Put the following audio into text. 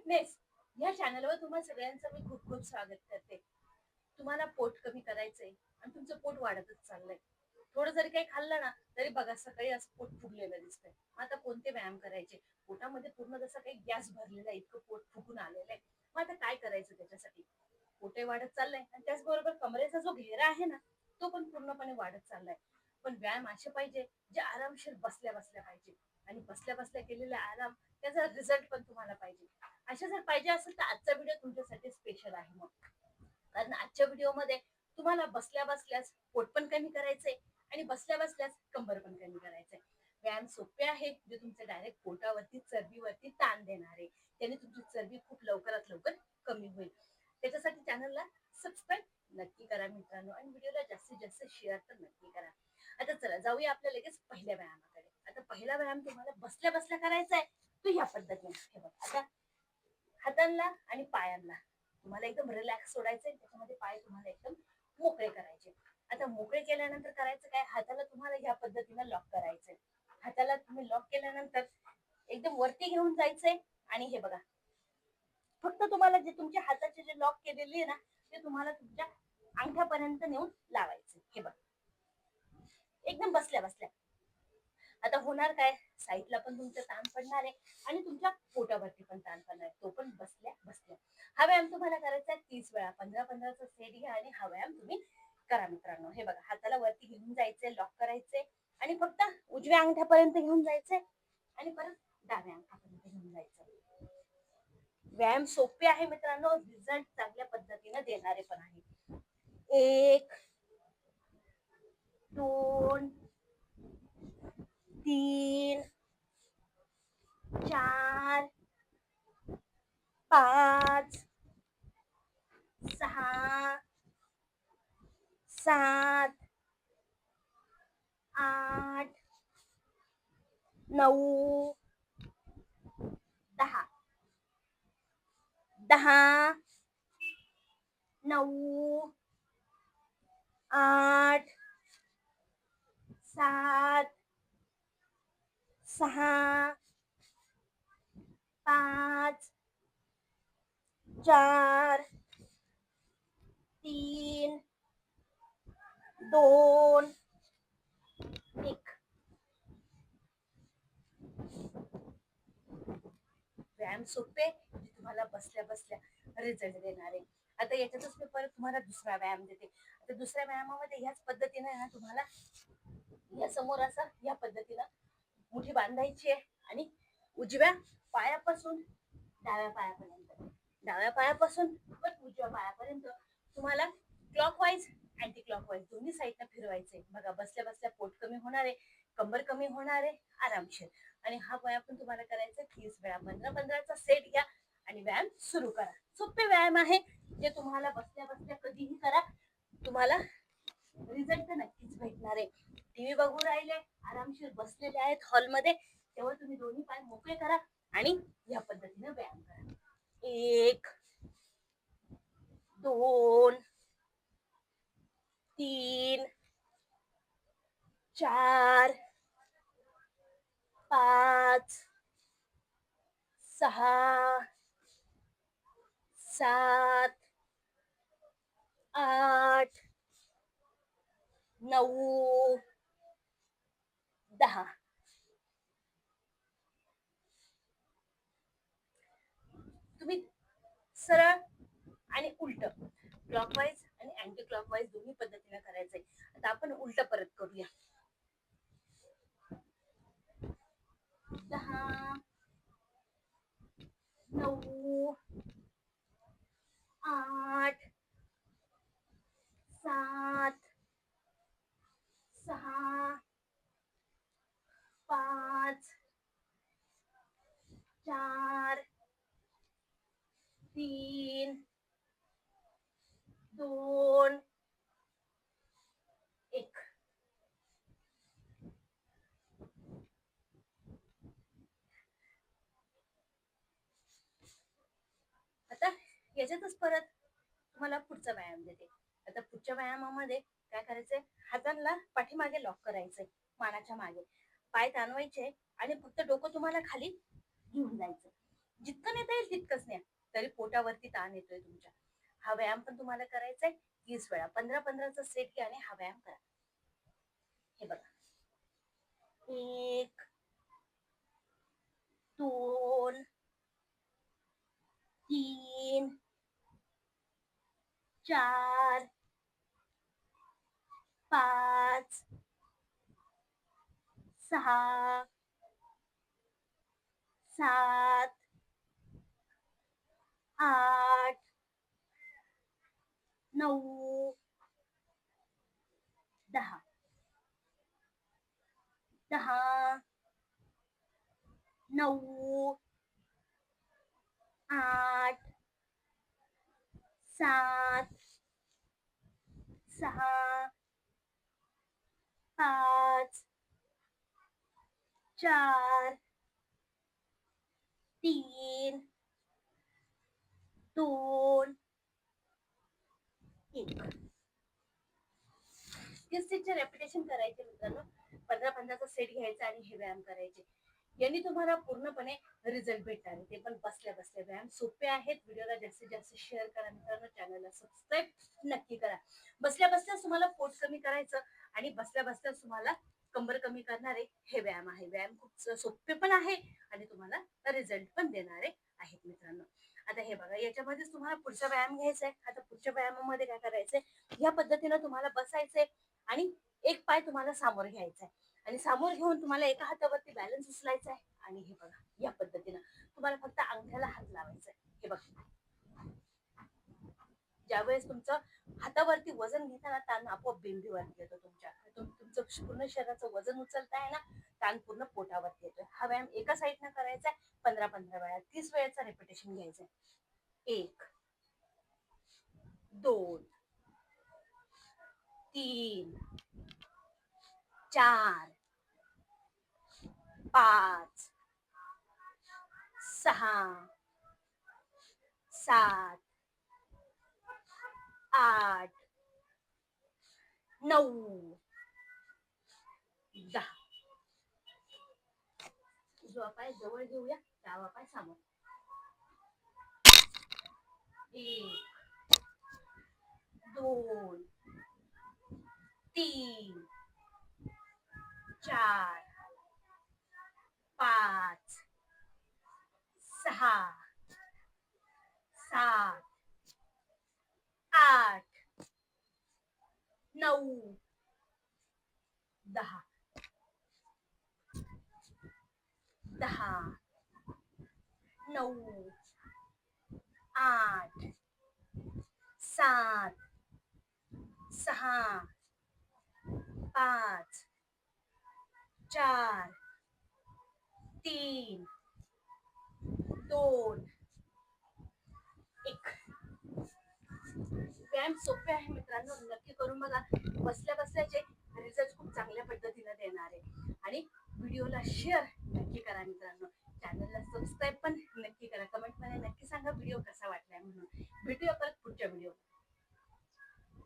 Fitness या चॅनलवर तुम्हा सगळ्यांचं मी खूप खूप स्वागत करते. तुम्हाला पोट कमी करायचंय आणि तुमचं पोट वाढतच चाललंय. थोडं जरी काही खाल्लं ना तरी बघा सकाळी असं पोट फुगलेलं दिसतंय. मग आता कोणते व्यायाम करायचे? पोटामध्ये पूर्ण जसं काही गॅस भरलेला आहे, इतकं पोट फुगून आलेलं आहे. मग आता काय करायचं त्याच्यासाठी? पोटही वाढत चाललंय आणि त्याचबरोबर कमरेचा जो घेरा आहे ना तो पण पूर्णपणे वाढत चाललाय. पण व्यायाम असे पाहिजे जे आरामशीर बसल्या बसल्या पाहिजे आणि बसल्या बसल्या केलेले आराम त्याचा रिझल्ट पण तुम्हाला पाहिजे. अशा जर पाहिजे असेल तर आजचा व्हिडिओ तुमच्यासाठी स्पेशल आहे. मग कारण आजच्या व्हिडिओमध्ये तुम्हाला बसल्या बसल्याच पोट पण कमी करायचंय आणि बसल्या बसल्याच कंबर पण कमी करायचंय. व्यायाम सोपे आहे जे तुमच्या डायरेक्ट पोटावरती चरबीवरती ताण देणार आहे. त्याने तुमची चरबी खूप लवकरात लवकर कमी होईल. त्याच्यासाठी चॅनलला सबस्क्राईब नक्की करा मित्रांनो आणि व्हिडिओला जास्तीत जास्त शेअर तर नक्की करा. आता चला जाऊया आपल्या लगेच पहिल्या व्यायामाकडे. आता पहिला व्यायाम तुम्हाला बसल्या बसल्या करायचा आहे. तो ह्या पद्धतीने हे बघा. आता हातांना आणि पायांना तुम्हाला एकदम रिलॅक्स सोडायचंय. त्याच्यामध्ये पाय तुम्हाला एकदम मोकळे करायचे. आता मोकळे केल्यानंतर करायचं काय? हाताला तुम्हाला ह्या पद्धतीने लॉक करायचंय. हाताला तुम्ही लॉक केल्यानंतर एकदम वरती घेऊन जायचंय आणि हे बघा फक्त तुम्हाला जे तुमच्या हाताचे जे लॉक केलेली आहे ना ते तुम्हाला तुमच्या अंगठ्यापर्यंत नेऊन लावायचे. हे बघा एकदम बसल्या बसल्या. आता होणार काय? साईडला पण तुमचं ताण पडणार आहे आणि तुमच्या पोटावरती पण ताण पडणार आहे. तो पण बसल्या बसल्या. हा व्यायाम तुम्हाला करायचा आहे 30 वेळा. 15-15चा सेट घ्या आणि हा व्यायाम तुम्ही करा मित्रांनो. हे बघा हाताला वरती घेऊन जायचंय, लॉक करायचंय आणि फक्त उजव्या अंगठ्यापर्यंत घेऊन जायचंय आणि परत डाव्या अंगठ्यापर्यंत घेऊन जायचं. व्यायाम सोपे आहे मित्रांनो, रिझल्ट चांगल्या पद्धतीने देणारे पण आहे. 1 2 3 4 5 6 7 8 9 10 10 9 8 7 6 5 4 3 2 1. व्यायाम सोपे जे तुम्हाला बसल्या बसल्या रिझल्ट देणार आहे. आता याच्यातच मी परत तुम्हाला दुसरा व्यायाम देते. आता दुसऱ्या व्यायामामध्ये ह्याच पद्धतीने ना तुम्हाला या समोर असं या पद्धतीनं मुठी बांधायची आहे आणि उजव्या पायापासून डाव्या पायापासून पण उजव्या पायापर्यंत तुम्हाला क्लॉकवाईज अँटी क्लॉकवाईज दोन्ही साईडला फिरवायचंय. बघा बसल्या बसल्या पोट कमी होणार आहे, कंबर कमी होणार आहे आरामशीर. आणि हा व्यायाम पण तुम्हाला करायचा 30 वेळा. 15-15चा सेट घ्या आणि व्यायाम सुरू करा. सोपे व्यायाम आहे जे तुम्हाला बसल्या बसल्या कधीही करा, तुम्हाला रिझल्ट तर नक्कीच भेटणार आहे. टीव्ही बघू राहिले, आरामशीर बसलेले आहेत हॉलमध्ये, तेव्हा तुम्ही दोन्ही पाय मोकळे करा आणि या पद्धतीने व्यायाम करा. 1 2 3 4 5 6 7 8 9 10. तुम्ही सरळ आणि उलट क्लॉकवाईज आणि अँटी क्लॉकवाईज दोन्ही पद्धतीने करायचंय. आता आपण उलट परत करूया. 10 9 8 7 6 5 4 3 2 1. आता याच्यातच परत तुम्हाला पुढचा व्यायाम देते. आता पुढच्या व्यायामामध्ये काय करायचंय? हातांना पाठीमागे लॉक करायचंय, मानाच्या मागे पाय ताणवायचे आणि फक्त डोकं तुम्हाला खाली घेऊन जायचं. जितकं नेता येईल तितकंच न्या, तरी पोटावरती ताण येतोय तुमच्या. हा व्यायाम पण तुम्हाला करायचा आहे 30 वेळा. 15-15चा सेट घ्या आणि हा व्यायाम करा. हे बघा, 1, 2, 3, 4, 5, 6, 7, 8, 9, 10, 10, 9, 8, 7, 6, 5, 4, 3, 2, 1. 30चे रेपिटेशन करायचे मित्रांनो. 15-15चा सेट घ्यायचा आणि हे व्यायाम करायचे. यांनी तुम्हाला पूर्णपणे रिझल्ट भेटणार आहे, ते पण बसल्या बसल्या. व्यायाम सोपे आहेत. व्हिडिओला जास्तीत जास्त शेअर करा मित्रांनो. चॅनलला सबस्क्राईब नक्की करा. बसल्या बसल्याच तुम्हाला पोट कमी करायचं आणि बसल्या बसल्याच तुम्हाला कंबर कमी करणारे हे व्यायाम आहे. व्यायाम खूप सोपे पण आहे आणि तुम्हाला रिझल्ट पण देणारे आहेत मित्रांनो. आता हे बघा, याच्यामध्येच तुम्हाला पुढचा व्यायाम घ्यायचा आहे. आता पुढच्या व्यायामामध्ये काय करायचंय, या पद्धतीनं तुम्हाला बसायचंय आणि एक पाय तुम्हाला सामोर घ्यायचा आहे आणि सामोर घेऊन तुम्हाला एका हातावरती बॅलन्स उचलायचा आहे आणि हे बघा, या पद्धतीनं तुम्हाला फक्त अंगठ्याला हात लावायचा आहे. हे बघा, ज्यावेळेस तुमचं हातावरती वजन घेताना ताण आपोआप बेंबीवरती येतो. तुमचं पूर्ण शरीराचं वजन उचलताय ना, ताण पूर्ण पोटावरती येतोय. हा व्यायाम एका साईडनं करायचा आहे. 15-15 वेळा, 30 वेळेचा रेपिटेशन घ्यायचा आहे. 1, 2, 3, 4, 5, 6, 7, 8, 9, 10. उजवा पाय जवळ घेऊया, डावा पाय समोर. 1, 2, 3, 4, 5, 6, 7, 8, 9, 10. 10, 9, 8, 7, 6, 5, 4, 3, 2, 1. व्यायाम सोपे आहे मित्रांनो, नक्की करून बघा. बसल्या बसल्याचे रिझल्ट खूप चांगल्या पद्धतीने देणार आहे. आणि व्हिडिओला शेअर नक्की करा मित्रांनो. चॅनलला सबस्क्राईब पण नक्की करा. कमेंट मध्ये नक्की सांगा व्हिडिओ कसा वाटलाय म्हणून. भेटूया परत पुढच्या व्हिडिओ.